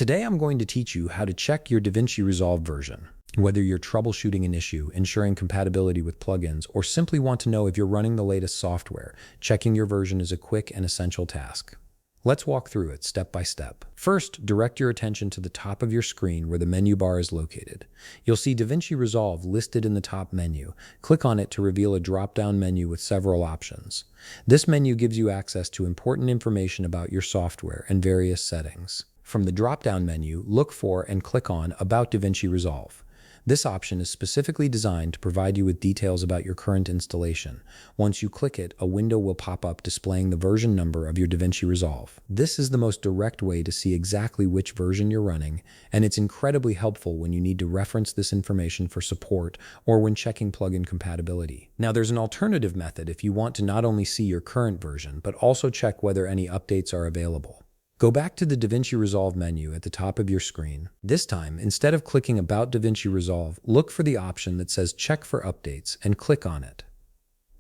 Today I'm going to teach you how to check your DaVinci Resolve version. Whether you're troubleshooting an issue, ensuring compatibility with plugins, or simply want to know if you're running the latest software, checking your version is a quick and essential task. Let's walk through it step by step. First, direct your attention to the top of your screen where the menu bar is located. You'll see DaVinci Resolve listed in the top menu. Click on it to reveal a drop-down menu with several options. This menu gives you access to important information about your software and various settings. From the drop-down menu, look for and click on About DaVinci Resolve. This option is specifically designed to provide you with details about your current installation. Once you click it, a window will pop up displaying the version number of your DaVinci Resolve. This is the most direct way to see exactly which version you're running, and it's incredibly helpful when you need to reference this information for support or when checking plugin compatibility. Now, there's an alternative method if you want to not only see your current version, but also check whether any updates are available. Go back to the DaVinci Resolve menu at the top of your screen. This time, instead of clicking About DaVinci Resolve, look for the option that says Check for Updates and click on it.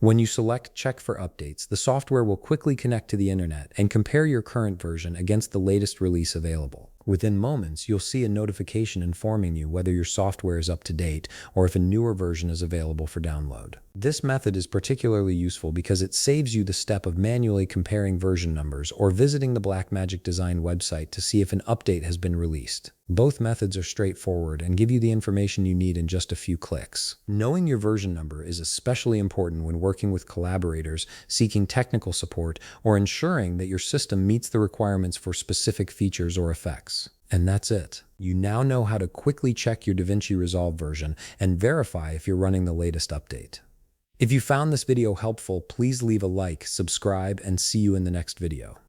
When you select Check for Updates, the software will quickly connect to the internet and compare your current version against the latest release available. Within moments, you'll see a notification informing you whether your software is up to date or if a newer version is available for download. This method is particularly useful because it saves you the step of manually comparing version numbers or visiting the Blackmagic Design website to see if an update has been released. Both methods are straightforward and give you the information you need in just a few clicks. Knowing your version number is especially important when working with collaborators, seeking technical support, or ensuring that your system meets the requirements for specific features or effects. And that's it. You now know how to quickly check your DaVinci Resolve version and verify if you're running the latest update. If you found this video helpful, please leave a like, subscribe, and see you in the next video.